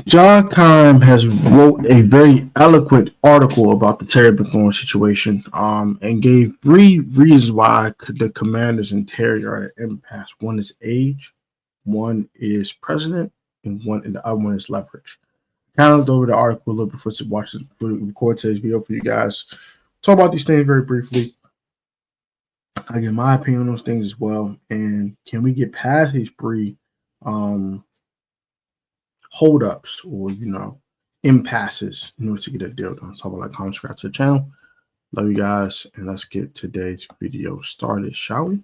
John Keim has wrote a very eloquent article about the Terry McLaurin situation, and gave three reasons why the Commanders and Terry are at impasse. One is age, one is president, and the other one is leverage. Kind of looked over the article a little before to record today's video for you guys. Talk about these things very briefly. I get my opinion on those things as well. And can we get past these three holdups or impasses in order to get a deal done? So like, comment, subscribe to the channel. Love you guys, and let's get today's video started, shall we?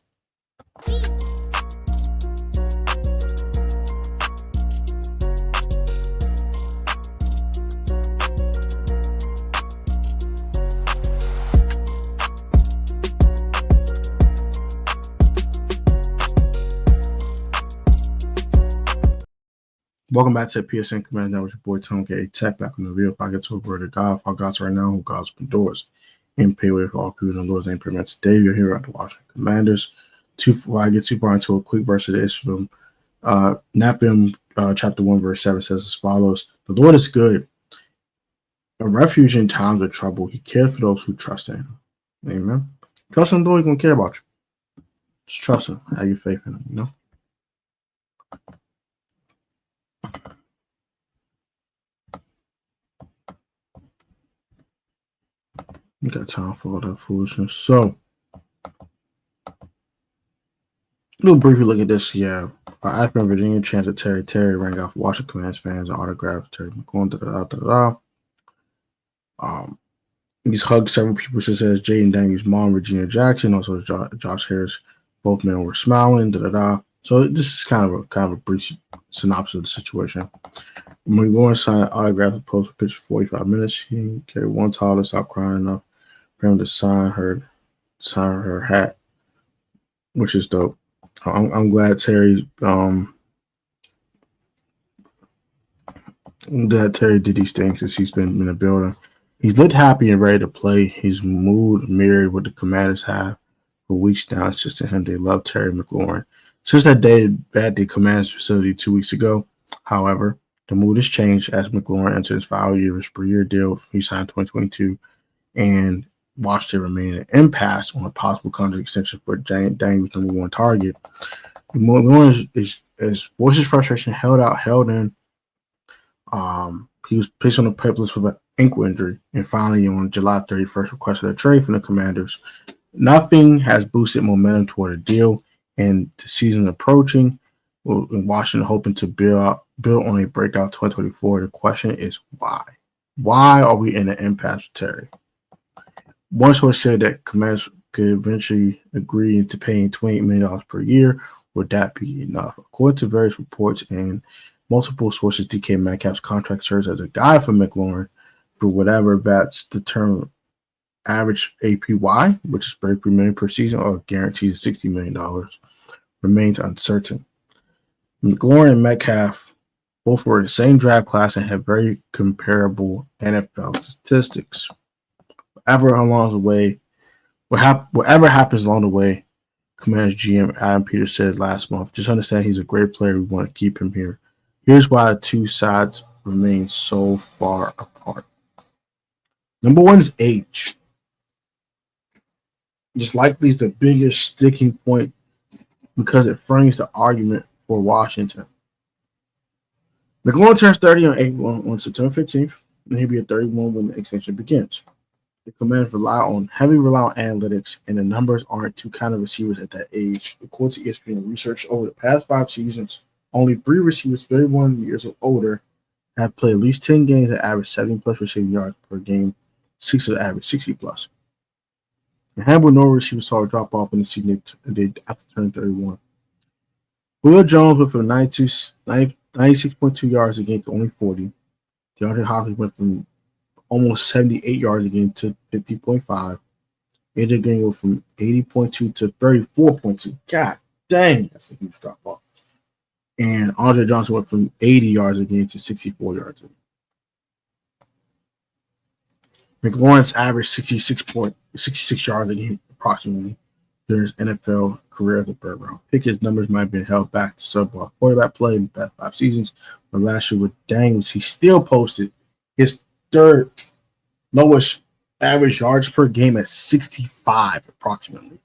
Welcome back to PSN Command. That was your boy Tom K. Tech back on the video. If I get to a word of God, for God's right now, who God's open doors and pay way for all people in the Lord's name. Pretty much today, you're here at the Washington Commanders. Before I get too far into a quick verse of this from Nahum chapter 1, verse 7 says as follows: The Lord is good, a refuge in times of trouble. He cares for those who trust in him. Amen. Trust in the Lord, he's going to care about you. Just trust him. Have your faith in him, you know? You got time for all that foolishness. So, we'll briefly look at this. Yeah, Akron, Virginia, chance of Terry. Terry rang out for Washington Commanders fans and autographed Terry McLaurin. He's hugged several people, such as Jaden Daniels' mom, Regina Jackson, also Josh Harris. Both men were smiling. So this is kind of a brief synopsis of the situation. McLaurin signed autograph and post for picture 45 minutes. He carried one toddler, stopped crying enough for him to sign her hat, which is dope. I'm glad Terry did these things since he's been in the building. He's looked happy and ready to play. His mood mirrored what the Commanders have for weeks now. It's just to him, they love Terry McLaurin. Since that day at the Commanders facility 2 weeks ago, however, the mood has changed as McLaurin enters his final year of his per-year deal. He signed 2022, and Washington remain an impasse on a possible contract extension for Daniels' number one target. McLaurin is voiced his frustration, held in. He was placed on the PEP list with an ankle injury, and finally on July 31st requested a trade from the Commanders. Nothing has boosted momentum toward a deal, and the season approaching, in Washington hoping to build on a breakout 2024. The question is why? Why are we in an impasse with Terry? One source said that Commanders could eventually agree to paying $28 million per year. Would that be enough? According to various reports and multiple sources, DK Metcalf's contract serves as a guide for McLaurin for whatever that's the term average APY, which is $33 million per season, or guarantees $60 million, remains uncertain. McLaurin and Metcalf both were in the same draft class and have very comparable NFL statistics. Whatever happens along the way, Commanders GM Adam Peters said last month, just understand he's a great player. We want to keep him here. Here's why the two sides remain so far apart. Number one is age. Just likely the biggest sticking point because it frames the argument for Washington. McLaurin turns 30 on September 15th, and he'll be at 31 when the extension begins. The Commanders rely on analytics, and the numbers aren't too kind of receivers at that age. According to ESPN research, over the past 5 seasons, only 3 receivers 31 years or older have played at least 10 games that average 70-plus receiving yards per game, 6 of the average 60-plus. And handful no receivers saw a drop-off in the season after turning 31. Will Jones went from 96.2 yards a game to only 40. DeAndre Hopkins went from almost 78 yards a game to 50.5. AJ Green went from 80.2 to 34.2. God dang, that's a huge drop off. And Andre Johnson went from 80 yards a game to 64 yards a game. McLaurin's averaged 66 yards a game approximately. during his NFL career as a third round pick. His numbers might have been held back to Super quarterback play in the past 5 seasons, but last year with Daniels, he still posted his third lowest average yards per game at 65 approximately.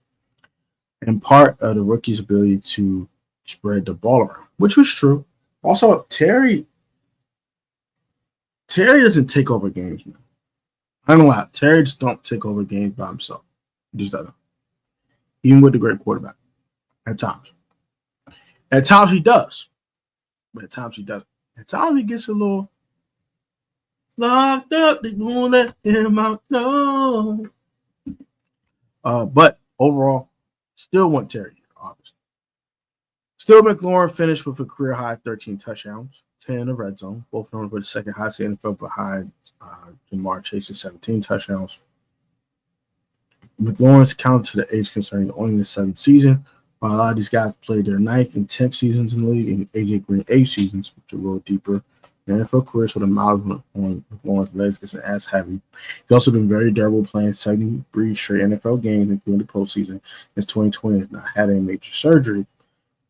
And part of the rookie's ability to spread the ball around, which was true. Also, Terry doesn't take over games, man. I don't lie. Terry just don't take over games by himself. He just doesn't. Even with the great quarterback. At times. At times he does. But at times he doesn't. At times he gets a little locked up. They won't let him out. No. But overall, still want Terry, obviously. Still, Mclaurin finished with a career high 13 touchdowns, 10 in the red zone. Both of them were the second highest in the NFL behind Jamar Chase's 17 touchdowns. McLaurin's counted to the age concerning only in the 7th season, while a lot of these guys played their 9th and 10th seasons in the league, and AJ Green 8 seasons, which are a little deeper. The NFL career, so the miles on McLaurin's legs isn't as heavy. He's also been very durable, playing 73 straight NFL games, including the postseason. Since 2020, has not had any major surgery.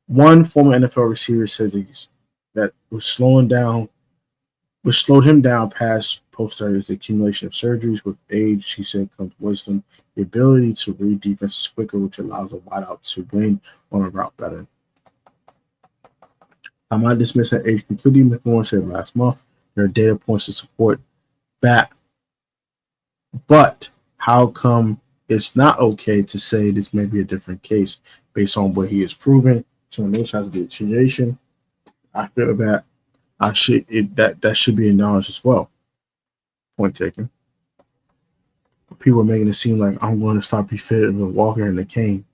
One former NFL receiver says that was slowed him down past post-surgery is the accumulation of surgeries. With age, he said, comes wisdom, the ability to read defenses quicker, which allows a wideout to win on a route better. I'm not dismissing age completely. McLaurin said last month there are data points to support that. But how come it's not okay to say this may be a different case based on what he has proven? So on those sides of the situation, I feel that that should be acknowledged as well. Point taken. People are making it seem like I'm going to stop fit with Walker and the Keim.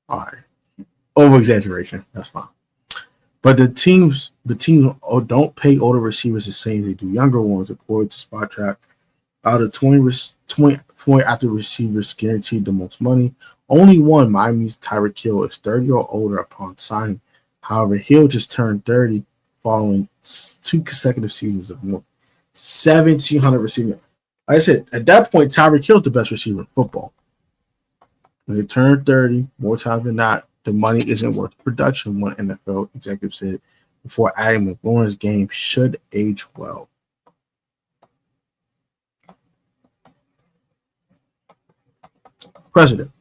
All right, over exaggeration. That's fine. But the teams don't pay older receivers the same as they do younger ones, according to Spot Track. Out of 20 active receivers guaranteed the most money, only one, Miami's Tyreek Hill, is 30 or older upon signing. However, Hill just turned 30 following 2 consecutive seasons of more 1,700 receiving. Like I said, at that point, Tyreek Hill is the best receiver in football. When they turn 30, more times than not, the money isn't worth the production, one NFL executive said before adding McLaurin's game should age well. President.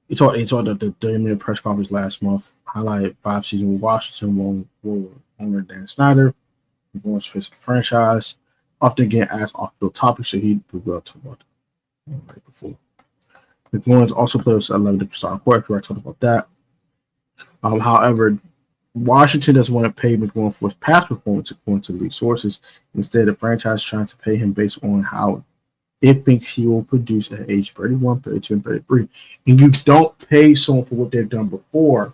He talked at the 30-minute press conference last month, highlighted 5 seasons with Washington, owner Dan Snyder, McLaurin's face of the franchise, often getting asked off-field topics, so he did well to about right before. McLaurin's also played with 11 different starting quarterbacks. I talked about that. However, Washington doesn't want to pay McLaurin for his past performance, according to league sources. Instead, the franchise is trying to pay him based on how it thinks he will produce at age 31, 32, and 33. And you don't pay someone for what they've done before.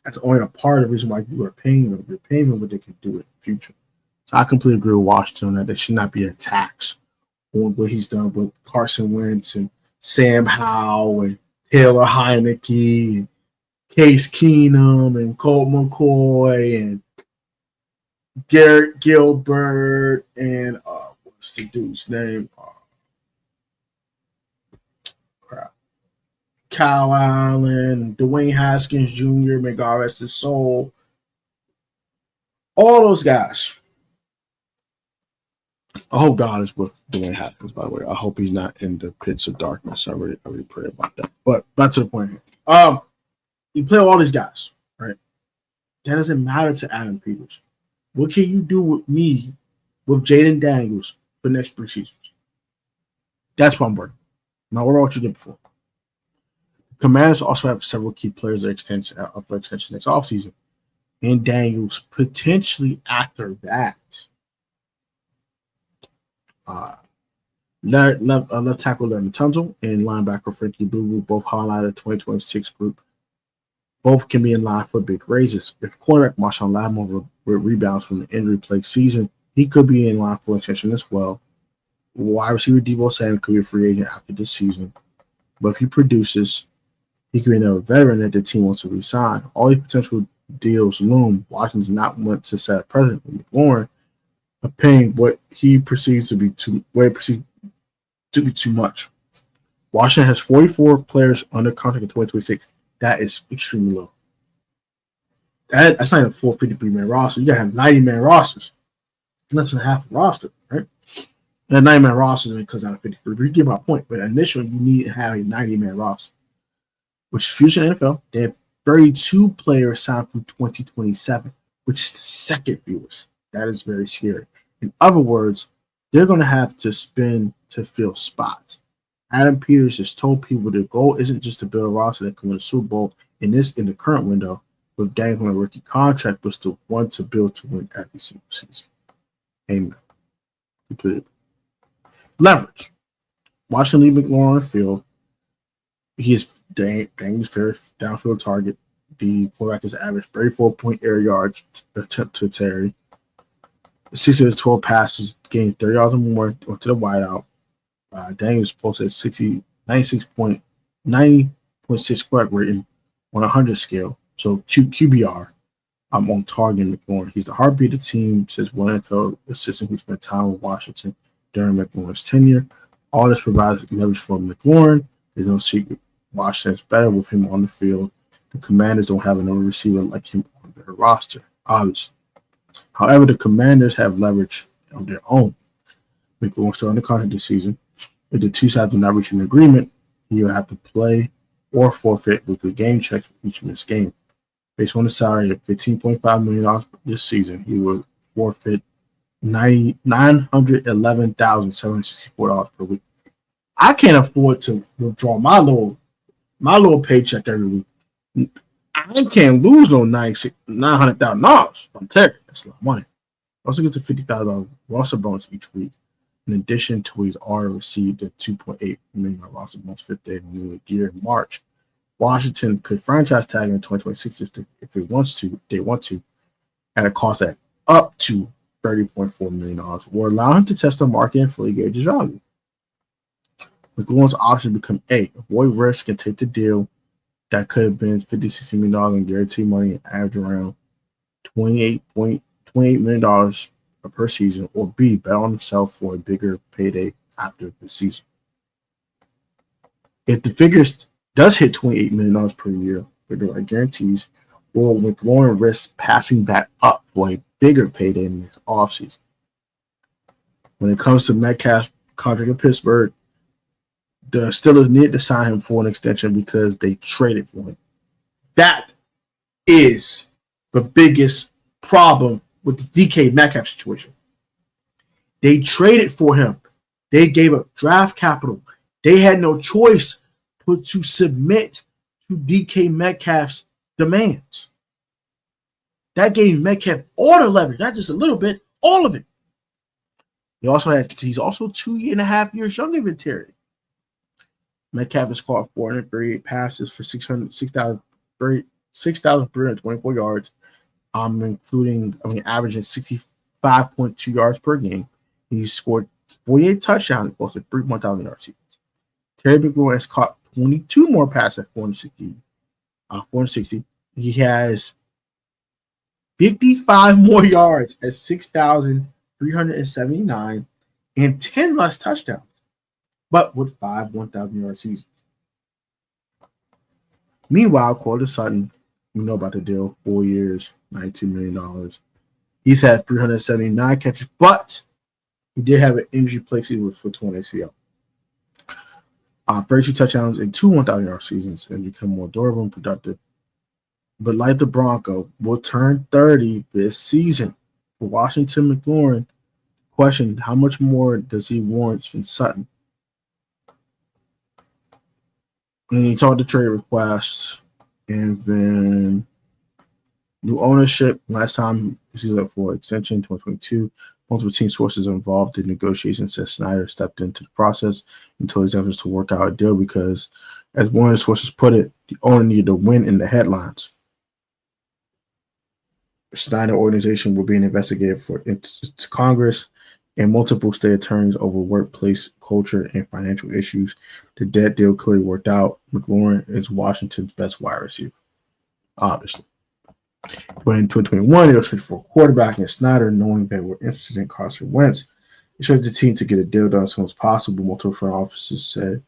That's only a part of the reason why you are paying them. You're paying them what they can do in the future. So I completely agree with Washington on that. There should not be a tax on what he's done with Carson Wentz and Sam Howell and Taylor Heineke and Case Keenum and Colt McCoy and Garrett Gilbert and what's the dude's name? Kyle Allen, Dwayne Haskins Jr., may God rest his soul. All those guys. I hope God is with Dwayne Haskins, by the way. I hope he's not in the pits of darkness. I really pray about that. But back to the point here. You play all these guys, right? That doesn't matter to Adam Peters. What can you do with me, with Jaden Daniels, for the next 3 seasons? That's what I'm working. Now, what what you did before? Commanders also have several key players for extension next offseason. And Daniels potentially after that. Left tackle Larry Tunzel and linebacker Frankie Louvu both highlighted 2026 group. Both can be in line for big raises. If quarterback Marshawn Lattimore rebounds from the injury-plagued season, he could be in line for extension as well. Wide receiver Deebo Samuel could be a free agent after this season. But if he produces, he could be another veteran that the team wants to re-sign. All these potential deals loom. Washington's not want to set a precedent with McLaurin of paying what he perceives to be too much. Washington has 44 players under contract in 2026. That is extremely low. That's not even a full 53-man roster. You got to have 90-man rosters. Less than half a roster, right? And 90-man rosters, and it comes out of 53. But you get my point. But initially, you need to have a 90-man roster, which is future NFL. They have 32 players signed through 2027, which is the second fewest. That is very scary. In other words, they're going to have to spend to fill spots. Adam Peters just told people the goal isn't just to build a roster that can win a Super Bowl in the current window with dangling a rookie contract, but to want to build to win every single season. Amen. Completely. Leverage. Washington lead Mclaurin on the field. He is dangling fair downfield target. The quarterback has averaged 34 air yards attempt to Terry. 6 of the 12 passes gained 30 yards or more onto the wideout. Daniels posted 90.6 correct rating on a 100 scale. So QBR on target McLaurin. He's the heartbeat of the team, says one NFL assistant who spent time with Washington during McLaurin's tenure. All this provides leverage for McLaurin. There's no secret. Washington's better with him on the field. The Commanders don't have another receiver like him on their roster, obviously. However, the Commanders have leverage on their own. McLaurin's still under contract this season. If the two sides do not reach an agreement, he'll have to play or forfeit weekly game checks for each missed game. Based on the salary of $15.5 million this season, he will forfeit $911,764 per week. I can't afford to withdraw my little paycheck every week. I can't lose no $900,000 from Terry. That's a lot of money. Also gets a $50,000 roster bonus each week, in addition to his already received a $2.8 million roster bonus fifth day in the new year in March. Washington could franchise tag him in 2026 if they want to, at a cost at up to $30.4 million, or allow him to test the market and fully gauge his value. McLaurin's option become A, avoid risk and take the deal that could have been $50-60 million in guaranteed money and average around $28 million per season, or B, bet on himself for a bigger payday after the season. If the figures does hit $28 million per year for the right guarantees, will McLaurin risk passing back up for a bigger payday in this offseason? When it comes to Metcalf's contract in Pittsburgh, the Steelers need to sign him for an extension because they traded for him. That is the biggest problem with the DK Metcalf situation. They traded for him. They gave up draft capital. They had no choice but to submit to DK Metcalf's demands. That gave Metcalf all the leverage, not just a little bit, all of it. He's also 2.5 years younger than Terry. Metcalf has caught 438 passes for 6,324 yards, averaging 65.2 yards per game. He's scored 48 touchdowns and posted 3 1,000-yard seasons. Terry McLaurin has caught 22 more passes at 460. He has 55 more yards at 6,379 and 10 less touchdowns, but with 5 1,000-yard seasons. Meanwhile, Cortland Sutton, we know about the deal, 4 years, $92 million. He's had 379 catches, but he did have an injury placement with foot torn ACL. 32 touchdowns in 2 1,000-yard seasons and become more durable and productive. But like the Bronco, will turn 30 this season. For Washington McLaurin, question, how much more does he warrant from Sutton? And he talked to trade requests, and then new ownership. Last time he was up for extension, 2022. Multiple team sources involved in negotiations, said Snyder stepped into the process until his efforts to work out a deal because, as one of the sources put it, the owner needed to win in the headlines. The Snyder organization will be investigated to Congress and multiple state attorneys over workplace culture and financial issues. The debt deal clearly worked out. McLaurin is Washington's best wide receiver, obviously. But in 2021, they were searching for a quarterback, and Snyder, knowing they were interested in Carson Wentz, instructed the team to get a deal done as soon as possible. Multiple front officers said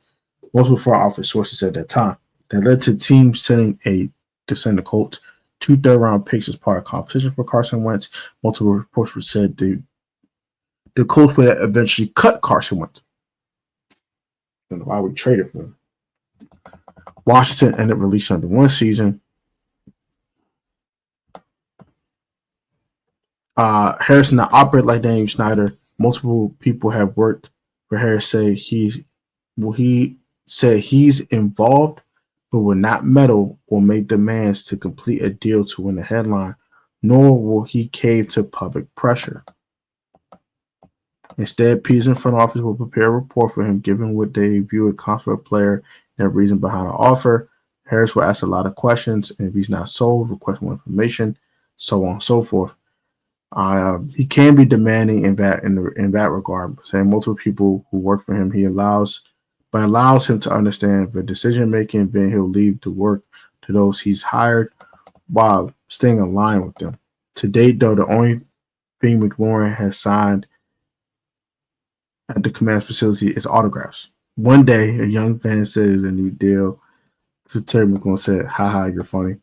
multiple front office sources at that time. That led to the team sending the Colts 2 third-round picks as part of competition for Carson Wentz. Multiple reports were said the Colts would eventually cut Carson Wentz. I don't know why we traded for him. Washington ended up releasing under one season. Harris not operate like Daniel Snyder. Multiple people have worked for Harris say he said he's involved but will not meddle or make demands to complete a deal to win the headline, nor will he cave to public pressure. Instead, Peters and front office will prepare a report for him, given what they view as confident player and the reason behind the offer. Harris will ask a lot of questions, and if he's not sold, request more information, so on and so forth. He can be demanding in that regard, saying multiple people who work for him allows him to understand the decision making. Then he'll leave the work to those he's hired while staying aligned with them. To date, though, the only thing Mclaurin has signed at the command facility is autographs. One day, a young fan said it's a new deal. So Terry McLaurin said, "Haha, you're funny."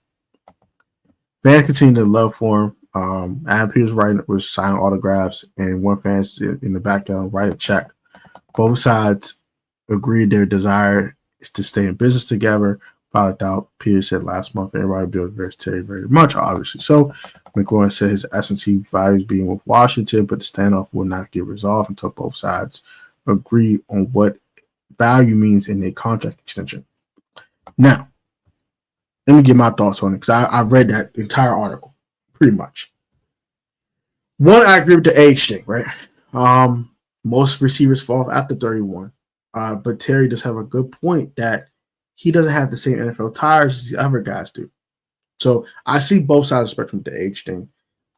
Fans continue to love for him. Adam Peters was signing autographs, and one fan in the background write a check. Both sides agreed their desire is to stay in business together. Without a doubt, Peters said last month, everybody built Terry very much, obviously. So McLaurin said his essence, he values being with Washington, but the standoff will not get resolved until both sides agree on what value means in a contract extension. Now, let me get my thoughts on it, because I read that entire article, pretty much. One, I agree with the age thing, right? Most receivers fall off after 31. But Terry does have a good point that he doesn't have the same NFL tires as the other guys do. So I see both sides of the spectrum with the age thing.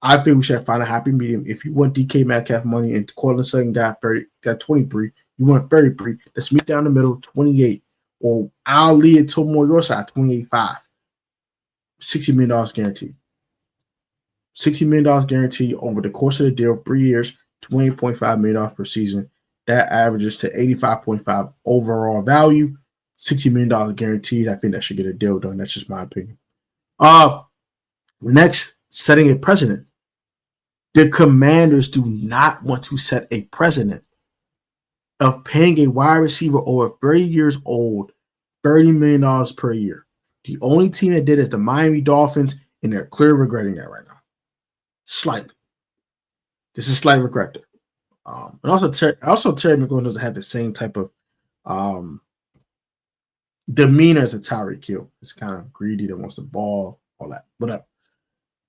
I think we should find a happy medium. If you want DK Metcalf money and Cortland Sutton got 23, you want 33, let's meet down the middle, 28. Or I'll lead it to more your side, 28.5. $60 million guaranteed. $60 million guaranteed over the course of the deal, 3 years, $28.5 million per season. That averages to 85.5 overall value, $60 million guaranteed. I think that should get a deal done. That's just my opinion. Next, setting a precedent. The Commanders do not want to set a precedent of paying a wide receiver over 30 years old $30 million per year. The only team that did is the Miami Dolphins, and they're clearly regretting that right now. Slightly. This is slight regret there. And also Terry McLaurin doesn't have the same type of demeanor as a Tyreek Hill. It's kind of greedy, that wants the ball, all that, whatever.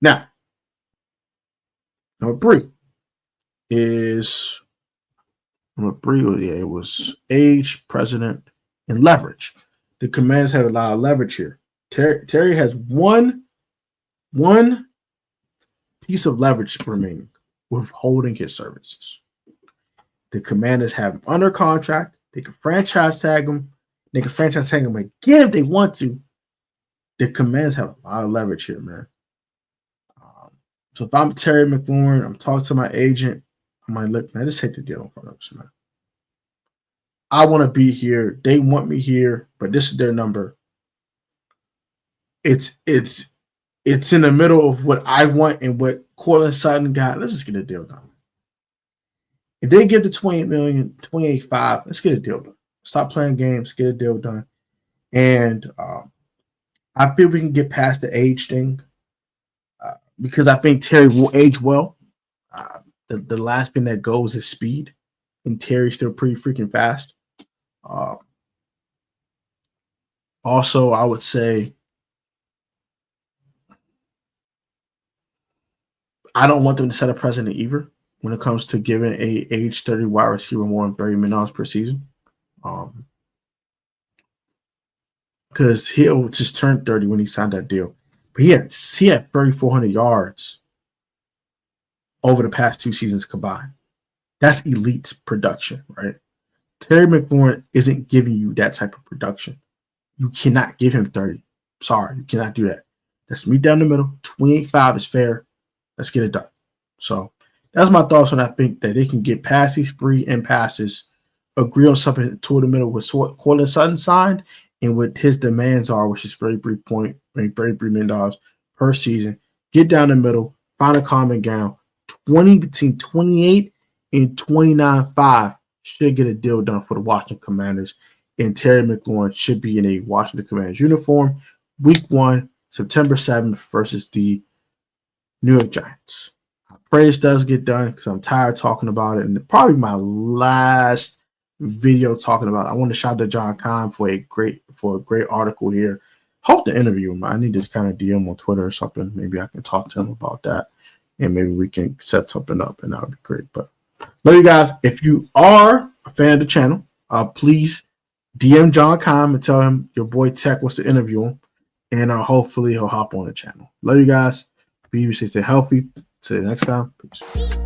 Now, number three, it was age, president, and leverage. The Commanders have a lot of leverage here. Terry has one piece of leverage remaining, withholding his services. The Commanders have him under contract. They can franchise tag him. They can franchise tag him again if they want to. The Commanders have a lot of leverage here, man. So if I'm Terry McLaurin, I'm talking to my agent, I'm like, look, man, just take the deal in front of us, man. I want to be here. They want me here, but this is their number. It's in the middle of what I want and what Cortland Sutton got. Let's just get a deal done. If they give the $28 million, $28.5, let's get a deal done. Stop playing games, get a deal done. And I feel we can get past the age thing because I think Terry will age well. The last thing that goes is speed, and Terry's still pretty freaking fast. Also, I would say I don't want them to set a precedent either when it comes to giving a age 30 wide receiver more than $30 million per season. Because he'll just turn 30 when he signed that deal. But he had 3,400 yards over the past 2 seasons combined. That's elite production, right? Terry McLaurin isn't giving you that type of production. You cannot give him 30. Sorry, you cannot do that. Let's meet down the middle. 28.5 is fair. Let's get it done. So that's my thoughts on. I think that they can get past these 3 impasses agree on something toward the middle with Cortland Sutton signed and what his demands are, which is $33 million per season. Get down the middle, find a common ground. Between 28 and 29.5 should get a deal done for the Washington Commanders. And Terry McLaurin should be in a Washington Commanders uniform. Week 1, September 7th versus the New York Giants. I pray this does get done because I'm tired of talking about it. And probably my last video talking about it. I want to shout out to John Keim for a great article here. Hope to interview him. I need to kind of DM on Twitter or something. Maybe I can talk to him about that. And maybe we can set something up, and that would be great. But love you guys. If you are a fan of the channel, please DM John Keim and tell him your boy Tech wants to interview him. And hopefully he'll hop on the channel. Love you guys. Be safe, stay healthy. Till the next time. Peace.